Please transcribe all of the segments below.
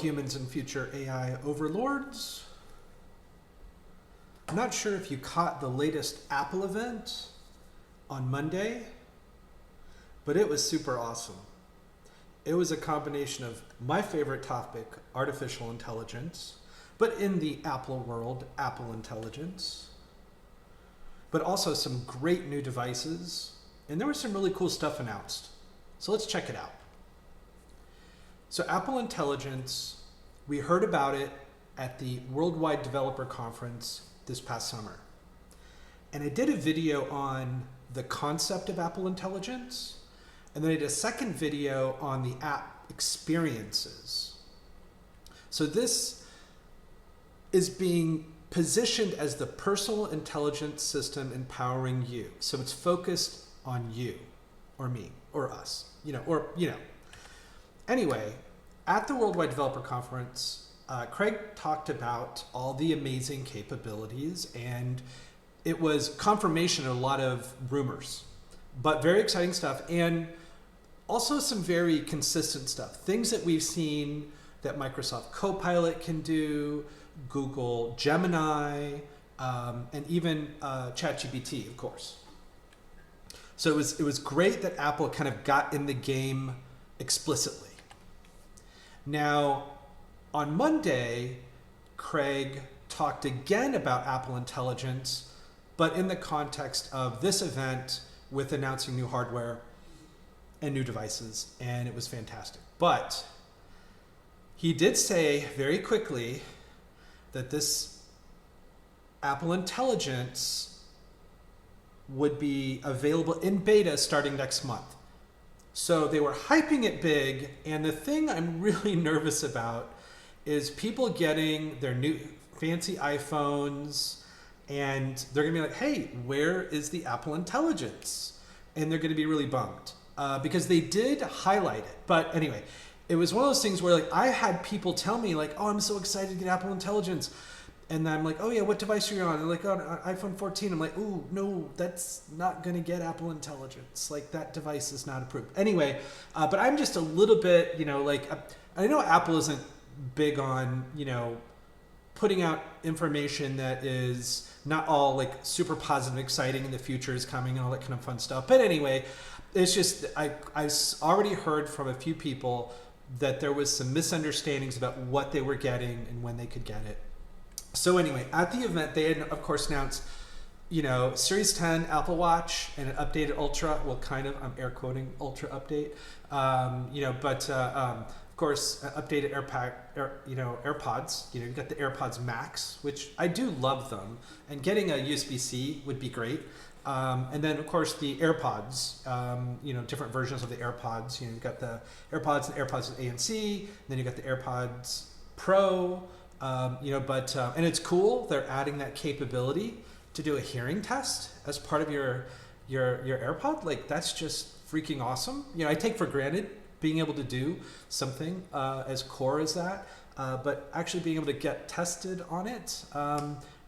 humans and future AI overlords. I'm not sure if you caught the latest Apple event on Monday, but it was super awesome. It was a combination of my favorite topic, artificial intelligence, but in the Apple world, Apple intelligence, but also some great new devices, and there was some really cool stuff announced. So let's check it out. So Apple Intelligence, we heard about it at the Worldwide Developer Conference this past summer. And I did a video on the concept of Apple Intelligence, and then I did a second video on the app experiences. So this is being positioned as the personal intelligence system empowering you. So it's focused on you, or me, or us, Anyway, at the Worldwide Developer Conference, Craig talked about all the amazing capabilities, and it was confirmation of a lot of rumors, but very exciting stuff, and also some very consistent stuff. Things that we've seen that Microsoft Copilot can do, Google Gemini, and even ChatGPT, of course. So it was great that Apple kind of got in the game explicitly. Now, on Monday, Craig talked again about Apple Intelligence, but in the context of this event with announcing new hardware and new devices, and it was fantastic. But he did say very quickly that this Apple Intelligence would be available in beta starting next month. So they were hyping it big, and the thing I'm really nervous about is people getting their new fancy iPhones, and they're gonna be like, hey, where is the Apple Intelligence? And they're gonna be really bummed because they did highlight it. But anyway, it was one of those things where like I had people tell me like, oh, I'm so excited to get Apple Intelligence. And I'm like, oh yeah, what device are you on? And like, oh, iPhone 14. I'm like, ooh, no, that's not going to get Apple Intelligence. Like that device is not approved. Anyway, but I'm just a little bit, I know Apple isn't big on, putting out information that is not all like super positive, exciting, and the future is coming and all that kind of fun stuff. But anyway, it's just, I already heard from a few people that there was some misunderstandings about what they were getting and when they could get it. So anyway, at the event, they had, of course, announced, Series 10 Apple Watch and an updated Ultra. Well, kind of, I'm air quoting Ultra update. Of course, updated AirPods. You've got the AirPods Max, which I do love them, and getting a USB-C would be great. And then, of course, the AirPods. Different versions of the AirPods. You've got the AirPods and AirPods with A and C. Then you've got the AirPods Pro. And it's cool. They're adding that capability to do a hearing test as part of your AirPod. Like that's just freaking awesome. I take for granted being able to do something as core as that, but actually being able to get tested on it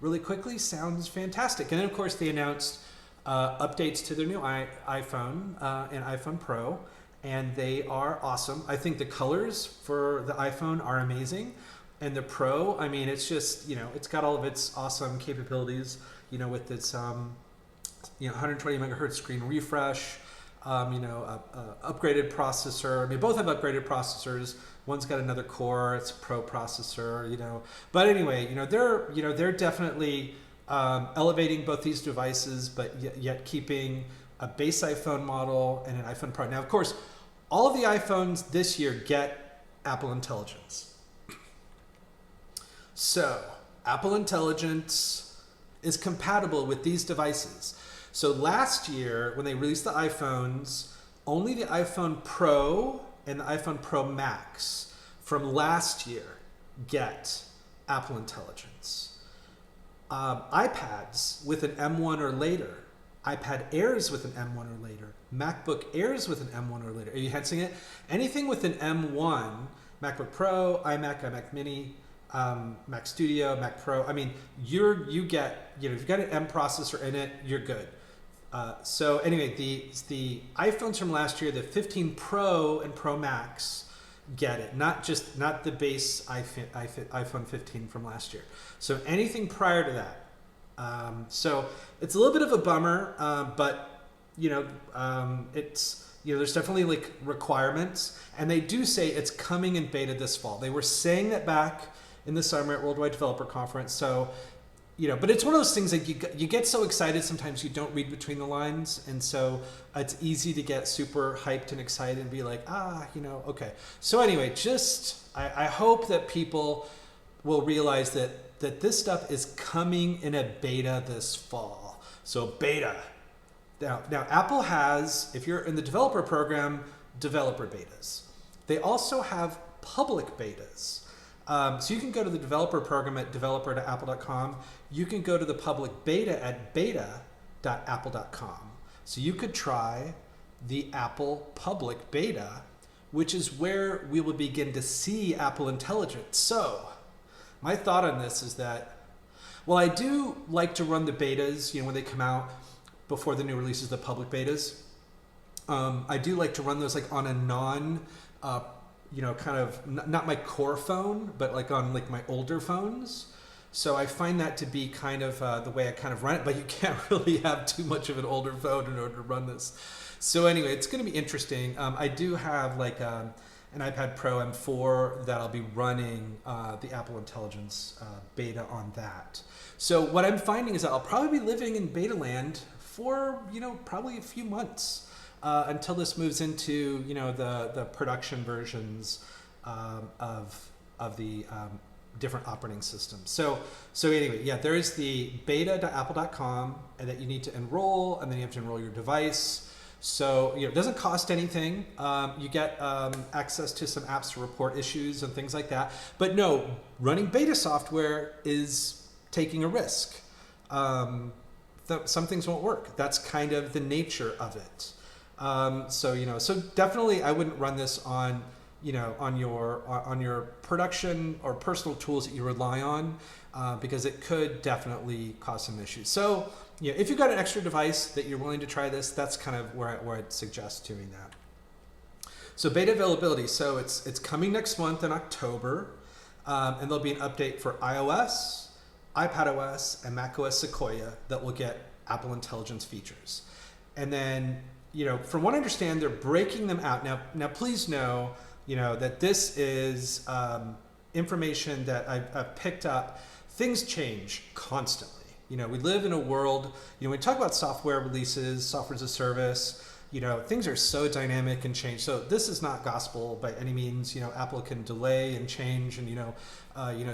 really quickly sounds fantastic. And then of course they announced updates to their new iPhone and iPhone Pro, and they are awesome. I think the colors for the iPhone are amazing. And the Pro, I mean, it's just, it's got all of its awesome capabilities, with its, 120 megahertz screen refresh, upgraded processor. I mean, both have upgraded processors. One's got another core. It's a Pro processor, But anyway, they're definitely elevating both these devices, but yet keeping a base iPhone model and an iPhone Pro. Now, of course, all of the iPhones this year get Apple Intelligence. So, Apple Intelligence is compatible with these devices. So last year, when they released the iPhones, only the iPhone Pro and the iPhone Pro Max from last year get Apple Intelligence. iPads with an M1 or later, iPad Airs with an M1 or later, MacBook Airs with an M1 or later. Are you sensing it? Anything with an M1, MacBook Pro, iMac Mini, Mac Studio, Mac Pro. I mean, you get, if you've got an M processor in it, you're good. So anyway, the iPhones from last year, the 15 Pro and Pro Max, get it. Not the base iPhone 15 from last year. So anything prior to that. So it's a little bit of a bummer, but it's there's definitely like requirements, and they do say it's coming in beta this fall. They were saying that back in the summer at Worldwide Developer Conference. So but it's one of those things that you get so excited sometimes you don't read between the lines, and so it's easy to get super hyped and excited and be like, okay. So anyway, I hope that people will realize that this stuff is coming in a beta this fall. So beta. Now Apple has, if you're in the developer program, developer betas. They also have public betas. So you can go to the developer program at developer.apple.com. You can go to the public beta at beta.apple.com. So you could try the Apple public beta, which is where we will begin to see Apple Intelligence. So my thought on this is that, well, I do like to run the betas, when they come out before the new releases, the public betas. I do like to run those like on a kind of not my core phone, but like on like my older phones. So I find that to be kind of the way I kind of run it, but you can't really have too much of an older phone in order to run this. So anyway, it's going to be interesting. I do have like an iPad Pro M4 that I'll be running the Apple Intelligence beta on that. So what I'm finding is that I'll probably be living in beta land for, probably a few months until this moves into, the production versions of the different operating systems. So anyway, there is the beta.apple.com, and that you need to enroll, and then you have to enroll your device. So it doesn't cost anything. You get access to some apps to report issues and things like that. But no, running beta software is taking a risk. Some things won't work. That's kind of the nature of it. So definitely I wouldn't run this on your production or personal tools that you rely on, because it could definitely cause some issues. So if you've got an extra device that you're willing to try this, that's kind of where I'd suggest doing that. So beta availability. So it's coming next month in October, and there'll be an update for iOS, iPadOS, and macOS Sequoia that will get Apple Intelligence features. And then, from what I understand, they're breaking them out. Now please know, that this is information that I've picked up. Things change constantly. We live in a world, when we talk about software releases, software as a service, things are so dynamic and change. So this is not gospel by any means. Apple can delay and change, and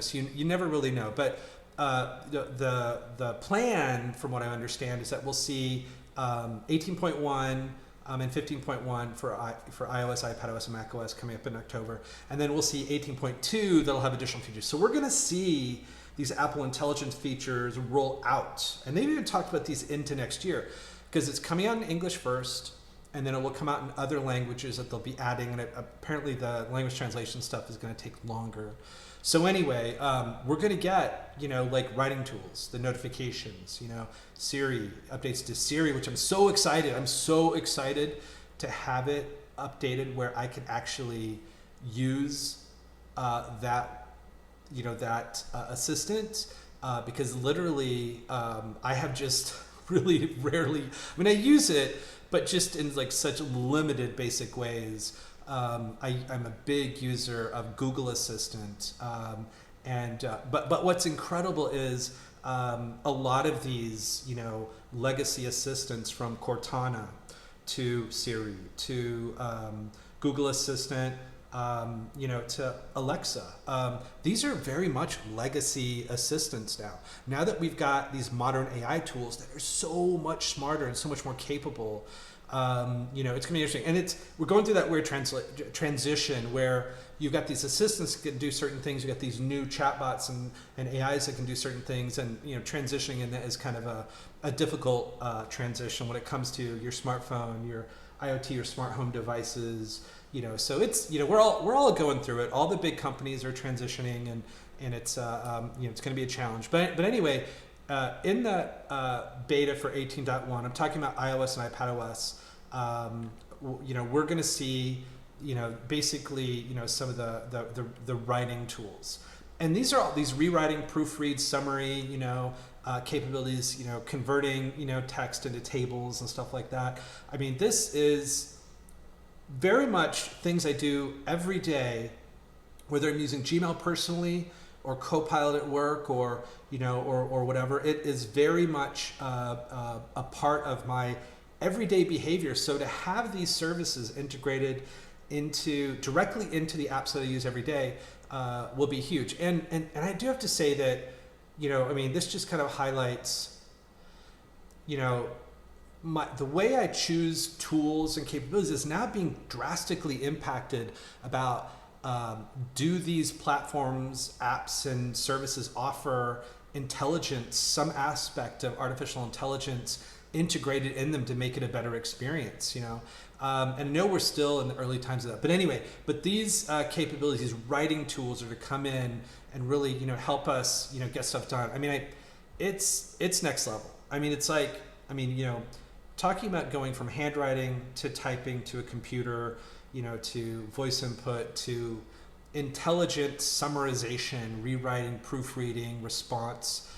so you never really know. But the plan, from what I understand, is that we'll see 18.1 and 15.1 for iOS, iPadOS, and macOS coming up in October, and then we'll see 18.2 that'll have additional features. So we're going to see these Apple Intelligence features roll out, and they've even talked about these into next year, because it's coming out in English first, and then it will come out in other languages that they'll be adding, and apparently the language translation stuff is going to take longer. So anyway, we're going to get, like writing tools, the notifications, Siri, updates to Siri, which I'm so excited. I'm so excited to have it updated where I can actually use that assistant, because literally I have just really rarely, I use it, but just in like such limited basic ways. I'm a big user of Google Assistant, but what's incredible is a lot of these legacy assistants, from Cortana to Siri to Google Assistant, to Alexa. These are very much legacy assistants now. Now that we've got these modern AI tools that are so much smarter and so much more capable, it's going to be interesting. And we're going through that weird transition where you've got these assistants that can do certain things. You've got these new chatbots and AIs that can do certain things. And, transitioning in that is kind of a difficult transition when it comes to your smartphone, your IoT, your smart home devices. So it's, we're all going through it. All the big companies are transitioning, and it's, it's going to be a challenge. But anyway, in the beta for 18.1, I'm talking about iOS and iPadOS. We're going to see basically, some of the writing tools. And these are all these rewriting, proofread, summary, capabilities, converting, text into tables and stuff like that. I mean, this is very much things I do every day, whether I'm using Gmail personally or Copilot at work or whatever. It is very much a part of my everyday behavior. So to have these services integrated directly into the apps that I use every day will be huge. And I do have to say that, this just kind of highlights, the way I choose tools and capabilities is now being drastically impacted about do these platforms, apps, and services offer intelligence, some aspect of artificial intelligence integrated in them to make it a better experience, and I know we're still in the early times of that. But these capabilities, these writing tools are to come in and really, help us, get stuff done. I mean, it's next level. I mean, it's like, talking about going from handwriting to typing to a computer, to voice input to intelligent summarization, rewriting, proofreading, response.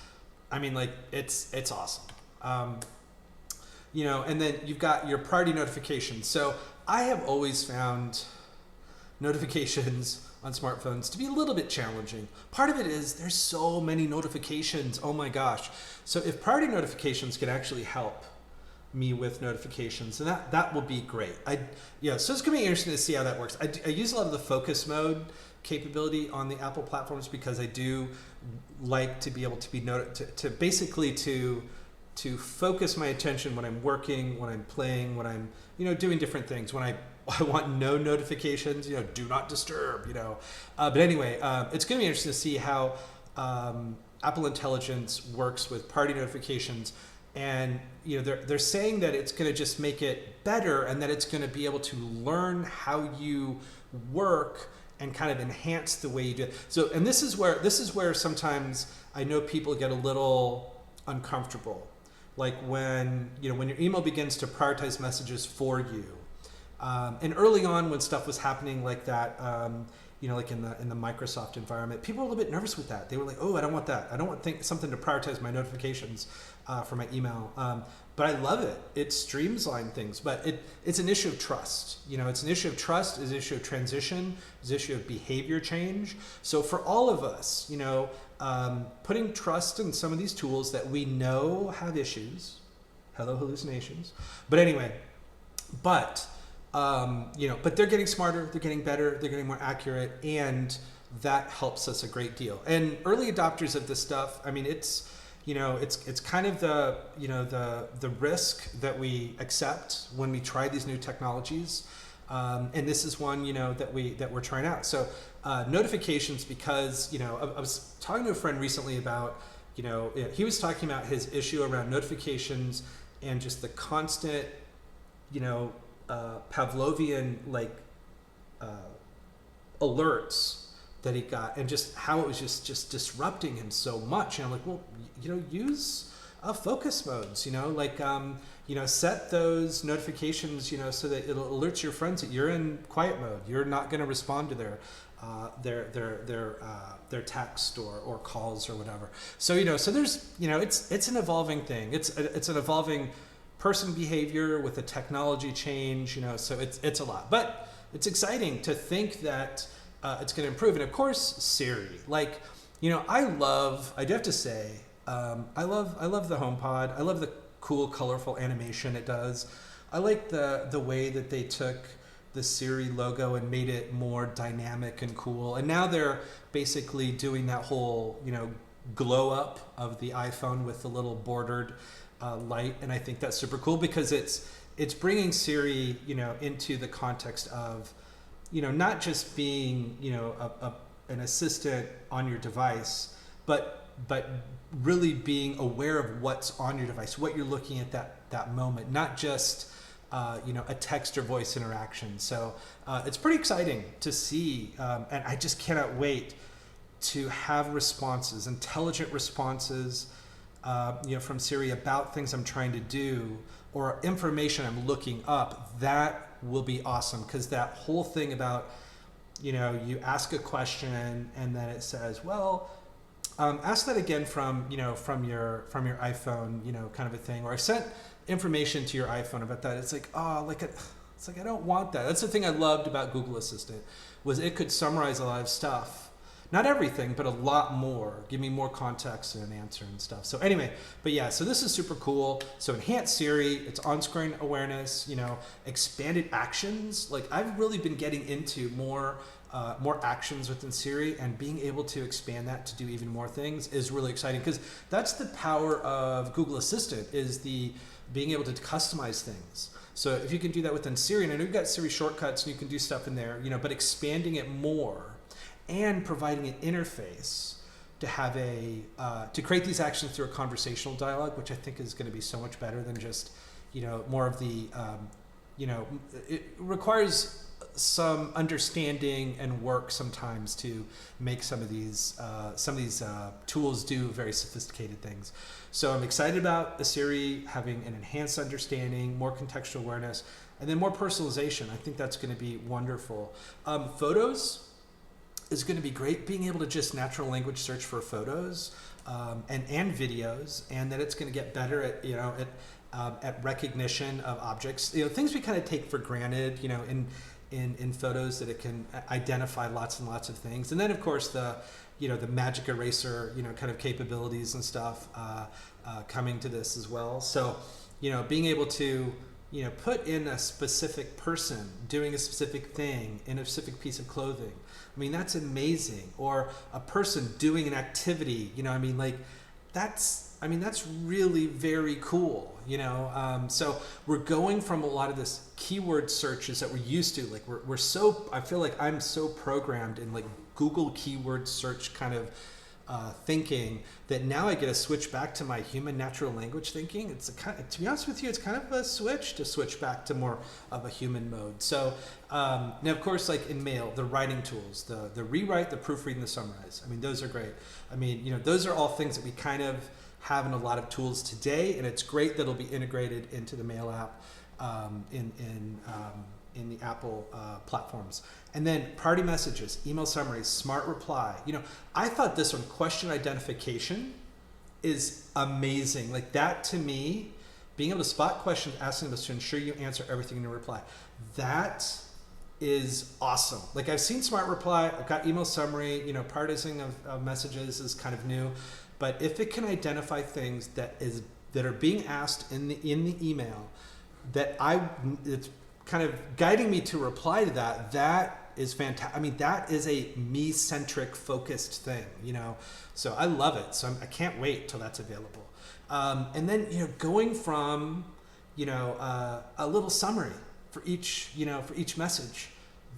I mean, like, it's awesome. And then you've got your priority notifications. So I have always found notifications on smartphones to be a little bit challenging. Part of it is there's so many notifications. Oh my gosh. So if priority notifications can actually help me with notifications, and that will be great. So it's gonna be interesting to see how that works. I use a lot of the focus mode capability on the Apple platforms because I do like to be able to be to focus my attention when I'm working, when I'm playing, when I'm doing different things. When I want no notifications, do not disturb, But anyway, it's going to be interesting to see how Apple Intelligence works with priority notifications. And they're saying that it's going to just make it better, and that it's going to be able to learn how you work and kind of enhance the way you do it. So, and this is where sometimes I know people get a little uncomfortable, like when when your email begins to prioritize messages for you. And early on, when stuff was happening like that, like in the Microsoft environment, people were a little bit nervous with that. They were like, "Oh, I don't want that. I don't want something to prioritize my notifications for my email." But I love it. It streamlines things. But it's an issue of trust. It's an issue of trust. It's an issue of transition. It's an issue of behavior change. So for all of us, putting trust in some of these tools that we know have issues. Hello, hallucinations. But anyway, but they're getting smarter, they're getting better, they're getting more accurate, and that helps us a great deal. And early adopters of this stuff, I mean, it's kind of the risk that we accept when we try these new technologies, and this is one that we're trying out. So notifications, because I was talking to a friend recently about he was talking about his issue around notifications and just the constant Pavlovian alerts that he got, and just how it was just disrupting him so much. And I'm like, well, use focus modes, set those notifications, so that it'll alert your friends that you're in quiet mode. You're not going to respond to their text or calls or whatever. So so there's it's an evolving thing. It's an evolving person behavior with a technology change. So it's a lot, but it's exciting to think that it's going to improve. And of course, Siri, I do have to say, I love the HomePod. I love the cool, colorful animation it does. I like the way that they took the Siri logo and made it more dynamic and cool. And now they're basically doing that whole, glow up of the iPhone with the little bordered light. And I think that's super cool because it's bringing Siri, into the context of, not just being, an assistant on your device, but really being aware of what's on your device, what you're looking at that moment, not just a text or voice interaction. So it's pretty exciting to see, and I just cannot wait to have responses, intelligent responses, from Siri about things I'm trying to do or information I'm looking up that will be awesome, because that whole thing about, you ask a question and then it says, well, ask that again from your iPhone, kind of a thing. Or I sent information to your iPhone about that. It's like, it's like, I don't want that. That's the thing I loved about Google Assistant, was it could summarize a lot of stuff. Not everything, but a lot more. Give me more context in an answer and stuff. So anyway, but yeah, so this is super cool. So enhanced Siri, it's on-screen awareness, expanded actions. Like, I've really been getting into more actions within Siri, and being able to expand that to do even more things is really exciting, because that's the power of Google Assistant, is the being able to customize things. So if you can do that within Siri, and I know you've got Siri shortcuts and you can do stuff in there, but expanding it more and providing an interface to have to create these actions through a conversational dialogue, which I think is going to be so much better than just, more of the, it requires some understanding and work sometimes to make some of these tools do very sophisticated things. So I'm excited about the Siri having an enhanced understanding, more contextual awareness, and then more personalization. I think that's going to be wonderful. Photos is going to be great, being able to just natural language search for photos and videos, and that it's going to get better at at recognition of objects, things we kind of take for granted, in photos, that it can identify lots and lots of things. And then of course the magic eraser, kind of capabilities and stuff coming to this as well. So, being able to put in a specific person doing a specific thing in a specific piece of clothing. I mean, that's amazing. Or a person doing an activity, that's really very cool, So we're going from a lot of this keyword searches that we're used to. Like I feel like I'm so programmed in like Google keyword search kind of thinking, that now I get to switch back to my human natural language thinking. It's to be honest with you, it's kind of a switch back to more of a human mode. So now, of course, like in Mail, the writing tools, the rewrite, the proofread, and the summarize. I mean, those are great. I mean, those are all things that we kind of have in a lot of tools today, and it's great that it'll be integrated into the Mail app in the Apple platforms. And then priority messages, email summaries, smart reply. I thought this one, question identification, is amazing. Like that, to me, being able to spot questions, asking them to ensure you answer everything in your reply, that is awesome. Like I've seen smart reply, I've got email summary, prioritizing of messages is kind of new, but if it can identify things that are being asked in the email, it's kind of guiding me to reply to that is fantastic. I mean, that is a me-centric focused thing, so I love it. So I can't wait till that's available. And then, going from, a little summary for each message,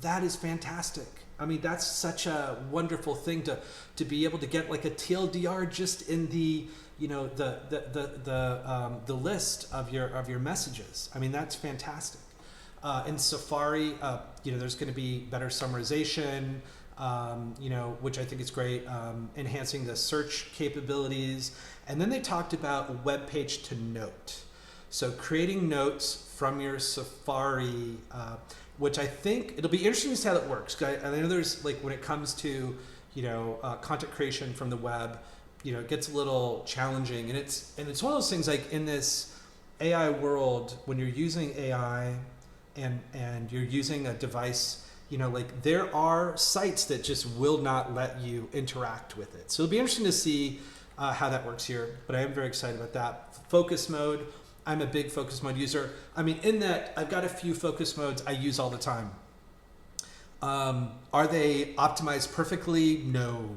that is fantastic. I mean, that's such a wonderful thing to be able to get like a TLDR just in the, the list of your messages. I mean, that's fantastic. In Safari, there's going to be better summarization, which I think is great, enhancing the search capabilities. And then they talked about web page to note. So creating notes from your Safari, which I think it'll be interesting to see how that works. I know there's like, when it comes to, content creation from the web, it gets a little challenging, and it's one of those things, like in this AI world, when you're using AI and you're using a device, like there are sites that just will not let you interact with it. So it'll be interesting to see how that works here, but I am very excited about that. Focus mode, I'm a big focus mode user. I mean, in that I've got a few focus modes I use all the time. Are they optimized perfectly? No.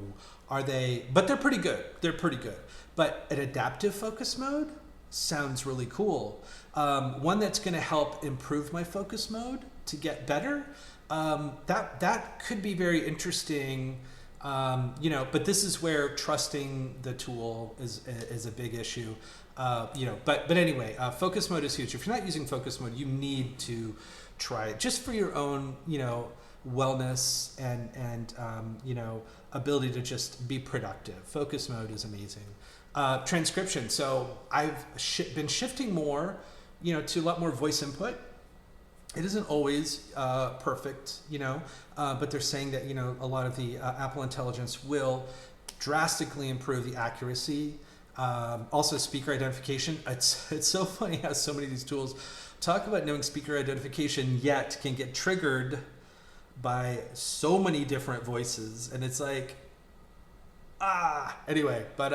But they're pretty good. But an adaptive focus mode sounds really cool. One that's going to help improve my focus mode to get better. That could be very interesting. But this is where trusting the tool is a big issue. But anyway, focus mode is huge. If you're not using focus mode, you need to try it just for your own, wellness and ability to just be productive. Focus mode is amazing. Transcription. So I've been shifting more, to a lot more voice input. It isn't always perfect, but they're saying that a lot of the Apple Intelligence will drastically improve the accuracy. Also, speaker identification. It's so funny how so many of these tools talk about knowing speaker identification, yet can get triggered by so many different voices, and it's like, anyway. But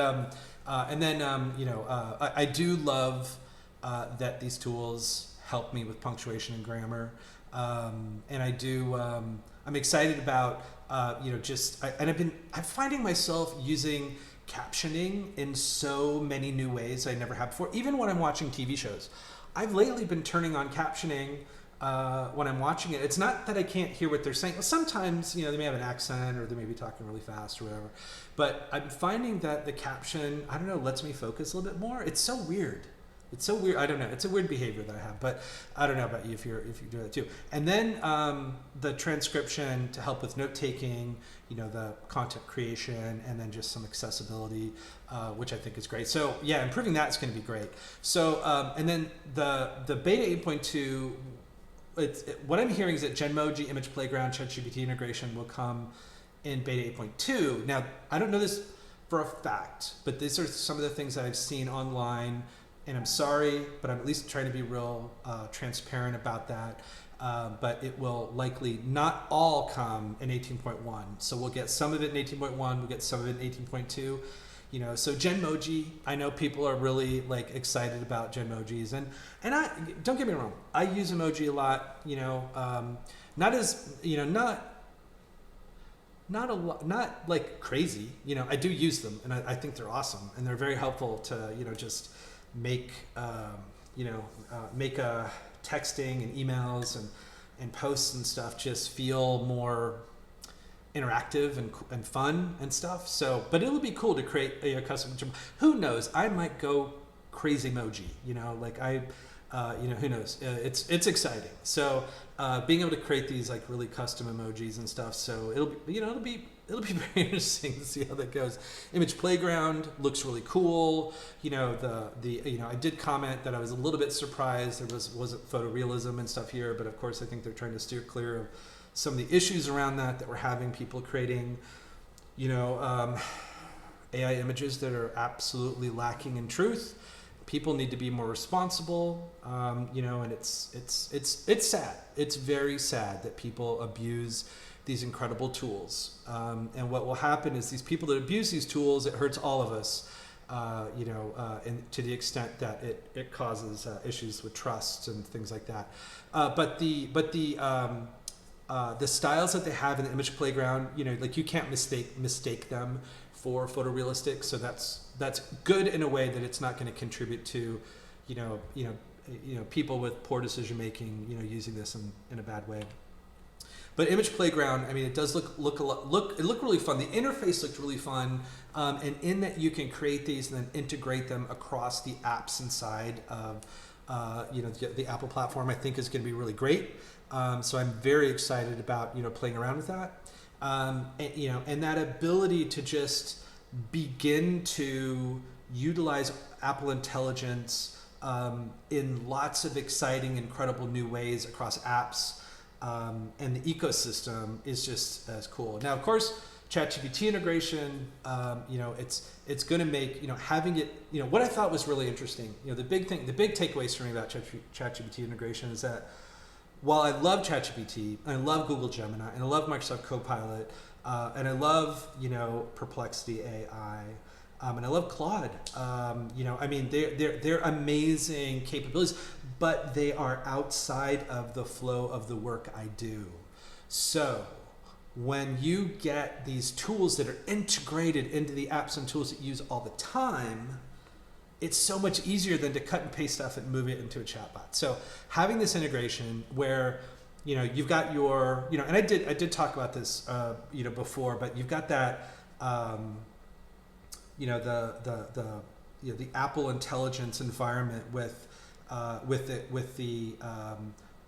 and then I do love that these tools help me with punctuation and grammar, and I do. I'm excited about I'm finding myself using captioning in so many new ways I never have before. Even when I'm watching TV shows, I've lately been turning on captioning when I'm watching it. It's not that I can't hear what they're saying. Sometimes, they may have an accent or they may be talking really fast or whatever. But I'm finding that the caption, I don't know, lets me focus a little bit more. It's so weird. It's so weird. I don't know. It's a weird behavior that I have, but I don't know about you if you do that too. And then the transcription to help with note taking, the content creation, and then just some accessibility, which I think is great. So yeah, improving that is going to be great. So and then the beta 8.2. What I'm hearing is that Genmoji, Image Playground, ChatGPT integration will come in beta 8.2. Now, I don't know this for a fact, but these are some of the things that I've seen online, and I'm sorry, but I'm at least trying to be real transparent about that. But it will likely not all come in 18.1. So we'll get some of it in 18.1, we'll get some of it in 18.2. So Genmoji, I know people are really excited about Genmojis, and I don't get me wrong, I use emoji a lot. Not as not a lot, not like crazy. I do use them, and I think they're awesome, and they're very helpful to just make make texting and emails and posts and stuff just feel more interactive and fun and stuff. So, but it'll be cool to create a custom. Who knows? I might go crazy emoji. Who knows? It's exciting. So, being able to create these really custom emojis and stuff. So it'll be very interesting to see how that goes. Image Playground looks really cool. I did comment that I was a little bit surprised there wasn't photorealism and stuff here, but of course I think they're trying to steer clear of some of the issues around that we're having, people creating, AI images that are absolutely lacking in truth. People need to be more responsible, and it's sad. It's very sad that people abuse these incredible tools. And what will happen is these people that abuse these tools, it hurts all of us, and to the extent that it causes issues with trust and things like that. But the styles that they have in the Image Playground, you can't mistake them for photorealistic. So that's good in a way that it's not going to contribute to, people with poor decision making, using this in a bad way. But Image Playground, it does look really fun. The interface looked really fun, and in that you can create these and then integrate them across the apps inside of the Apple platform, I think is going to be really great. So I'm very excited about playing around with that, and that ability to just begin to utilize Apple Intelligence in lots of exciting, incredible new ways across apps, and the ecosystem is just as cool. Now, of course, ChatGPT integration, it's going to make having it. What I thought was really interesting. The big takeaways for me about ChatGPT integration is that while I love ChatGPT, and I love Google Gemini, and I love Microsoft Copilot, and I love Perplexity AI, and I love Claude. They're amazing capabilities, but they are outside of the flow of the work I do. So when you get these tools that are integrated into the apps and tools that you use all the time, it's so much easier than to cut and paste stuff and move it into a chatbot. So having this integration where you've got your and I did talk about this before, but you've got that the Apple Intelligence environment with the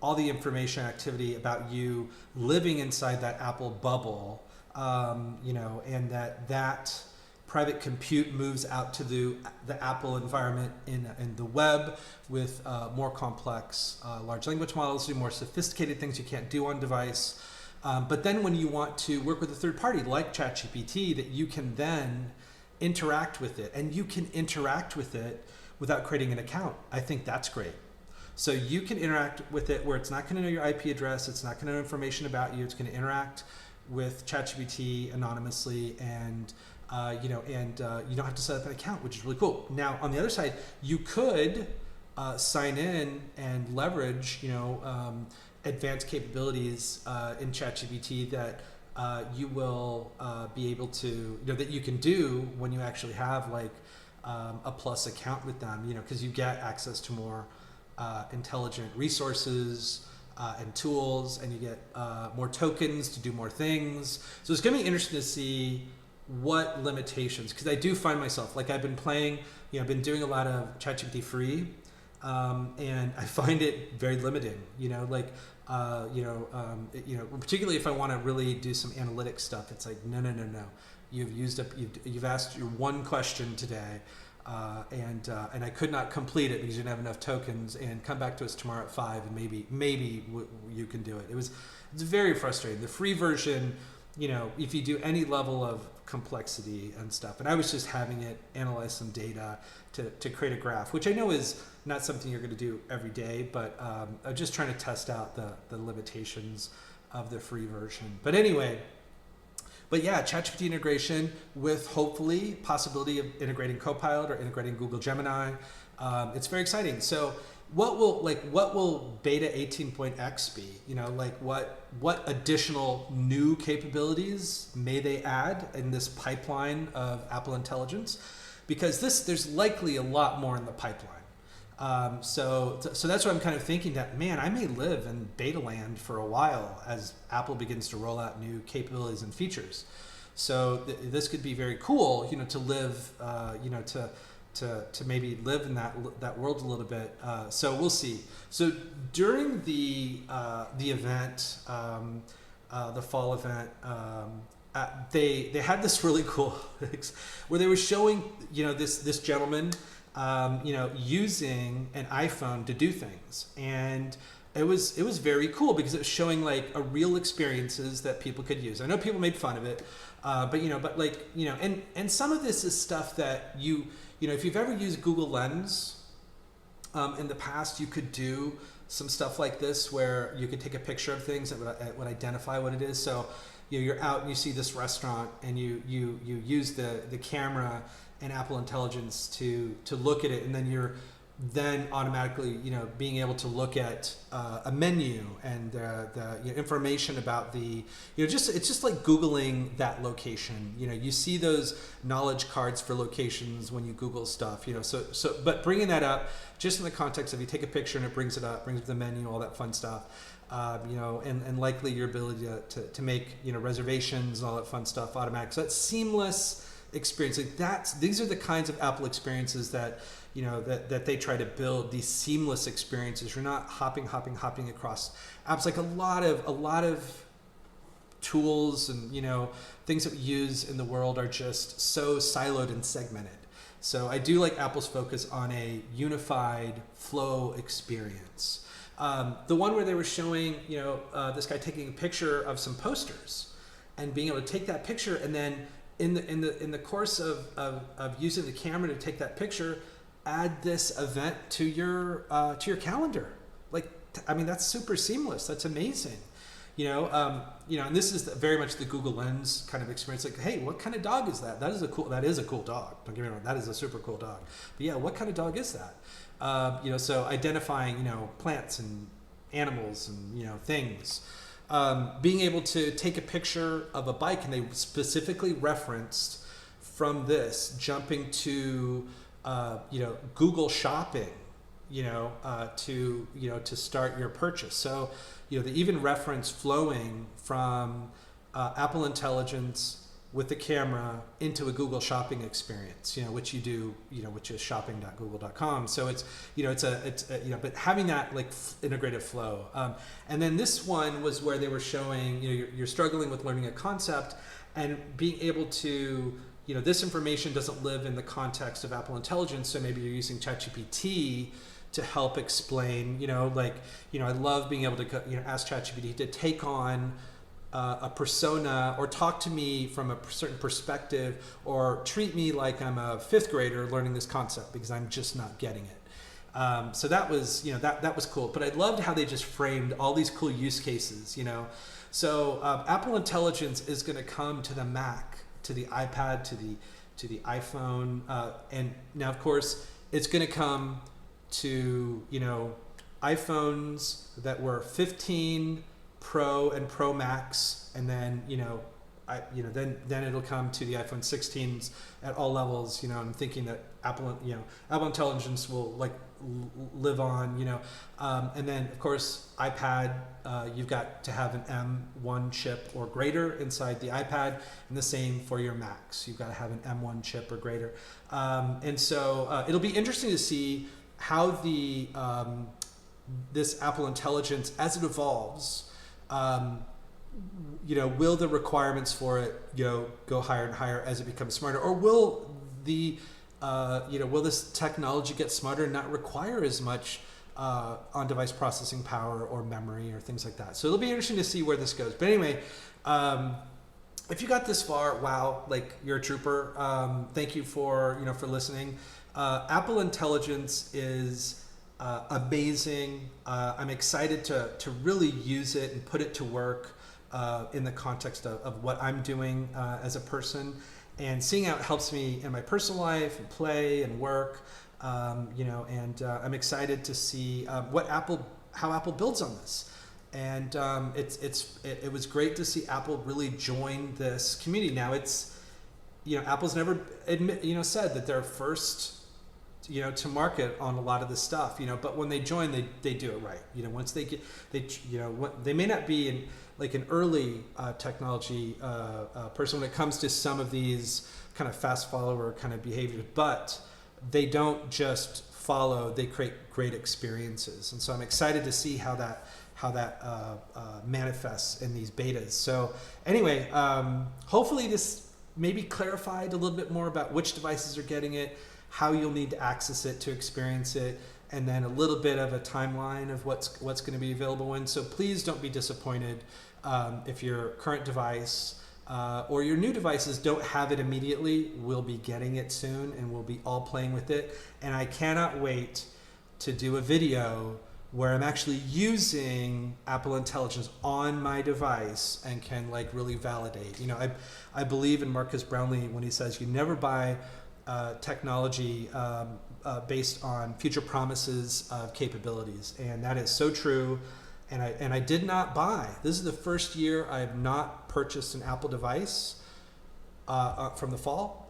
all the information activity about you living inside that Apple bubble, and that private compute moves out to the Apple environment in the web with more complex large language models, do more sophisticated things you can't do on device. But then when you want to work with a third party like ChatGPT, that you can then interact with it, and you can interact with it without creating an account. I think that's great. So you can interact with it where it's not going to know your IP address, it's not going to know information about you, it's going to interact with ChatGPT anonymously, and you don't have to set up an account, which is really cool. Now, on the other side, you could sign in and leverage, advanced capabilities in ChatGPT that you will be able to, that you can do when you actually have like a Plus account with them, because you get access to more intelligent resources and tools, and you get more tokens to do more things. So it's going to be interesting to see what limitations, because I do find myself, like I've been playing, I've been doing a lot of ChatGPT free, and I find it very limiting, particularly if I want to really do some analytic stuff. It's like, no. You've asked your one question today, and I could not complete it because you didn't have enough tokens, and come back to us tomorrow at 5 and maybe you can do it. It's very frustrating. The free version, if you do any level of complexity and stuff, and I was just having it analyze some data to create a graph, which I know is not something you're going to do every day, but I'm just trying to test out the limitations of the free version. But anyway, yeah, ChatGPT integration with hopefully possibility of integrating Copilot or integrating Google Gemini. It's very exciting. So what will beta 18.x be? What additional new capabilities may they add in this pipeline of Apple Intelligence? Because there's likely a lot more in the pipeline. So that's what I'm kind of thinking, that, man, I may live in beta land for a while as Apple begins to roll out new capabilities and features. So this could be very cool, to live, to maybe live in that world a little bit. So we'll see. So during the event, the fall event, they had this really cool where they were showing, this gentleman, using an iPhone to do things, and it was very cool because it was showing like a real experiences that people could use. I know people made fun of it, and some of this is stuff that if you've ever used Google Lens in the past, you could do some stuff like this where you could take a picture of things that would identify what it is. So you're out and you see this restaurant, and you use the camera and Apple Intelligence to look at it, and then you're automatically being able to look at a menu and the information about it's just like Googling that location. You see those knowledge cards for locations when you Google stuff. But bringing that up just in the context of you take a picture and it brings up the menu, all that fun stuff. And likely your ability to make reservations and all that fun stuff automatic. So that's seamless experience. These are the kinds of Apple experiences that that they try to build, these seamless experiences. You're not hopping across apps. Like a lot of tools and things that we use in the world are just so siloed and segmented. So I do like Apple's focus on a unified flow experience. The one where they were showing this guy taking a picture of some posters and being able to take that picture, and then in the course of using the camera to take that picture, add this event to your calendar. That's super seamless. That's amazing. And this is very much the Google Lens kind of experience. Like, hey, what kind of dog is that? That is a cool dog. Don't get me wrong. That is a super cool dog. But yeah, what kind of dog is that? So identifying, plants and animals and, things. Being able to take a picture of a bike, and they specifically referenced from this, jumping to, Google Shopping, to start your purchase. So, they even reference flowing from Apple Intelligence with the camera into a Google Shopping experience, which you do, which is shopping.google.com. So it's but having that like integrated flow. And then this one was where they were showing, you're struggling with learning a concept and being able to, this information doesn't live in the context of Apple Intelligence, so maybe you're using ChatGPT to help explain, I love being able to, ask ChatGPT to take on a persona or talk to me from a certain perspective or treat me like I'm a fifth grader learning this concept because I'm just not getting it. So that was, that was cool. But I loved how they just framed all these cool use cases, So Apple Intelligence is going to come to the Mac, to the iPad, to the iPhone, and now of course it's going to come to iPhones that were 15 Pro and Pro Max, and then then it'll come to the iPhone 16s at all levels. I'm thinking that Apple Intelligence will live on. And then of course iPad, you've got to have an M1 chip or greater inside the iPad, and the same for your Macs. You've got to have an M1 chip or greater. And so it'll be interesting to see how this Apple Intelligence, as it evolves, will the requirements for it, go higher and higher as it becomes smarter, or will will this technology get smarter and not require as much on-device processing power or memory or things like that? So it'll be interesting to see where this goes. But anyway, if you got this far, wow, you're a trooper. Thank you for listening. Apple Intelligence is amazing. I'm excited to really use it and put it to work in the context of what I'm doing as a person, and seeing how it helps me in my personal life and play and work. And I'm excited to see how Apple builds on this. And it was great to see Apple really join this community. Now Apple's never said that they're first to market on a lot of this stuff, but when they join, they do it right. Once they get, they may not be an early technology person when it comes to some of these kind of fast follower kind of behaviors, but they don't just follow, they create great experiences. And so I'm excited to see how that manifests in these betas. So anyway, hopefully this maybe clarified a little bit more about which devices are getting it, how you'll need to access it to experience it, and then a little bit of a timeline of what's going to be available when. So please don't be disappointed if your current device or your new devices don't have it immediately. We'll be getting it soon, and we'll be all playing with it. And I cannot wait to do a video where I'm actually using Apple Intelligence on my device and can really validate. I believe in Marcus Brownlee when he says you never buy technology based on future promises of capabilities, and that is so true. And I did not buy. This is the first year I have not purchased an Apple device from the fall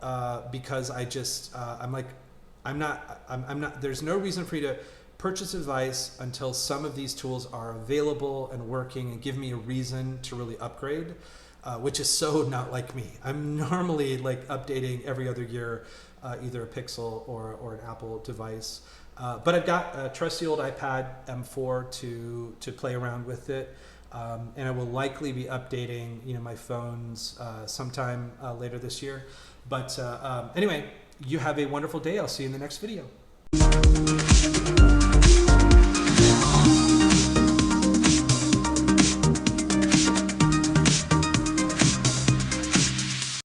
because I'm not. There's no reason for you to purchase a device until some of these tools are available and working and give me a reason to really upgrade. Which is so not like me. I'm normally updating every other year, either a Pixel or an Apple device. But I've got a trusty old iPad M4 to play around with it. And I will likely be updating my phones sometime later this year. But anyway, you have a wonderful day. I'll see you in the next video.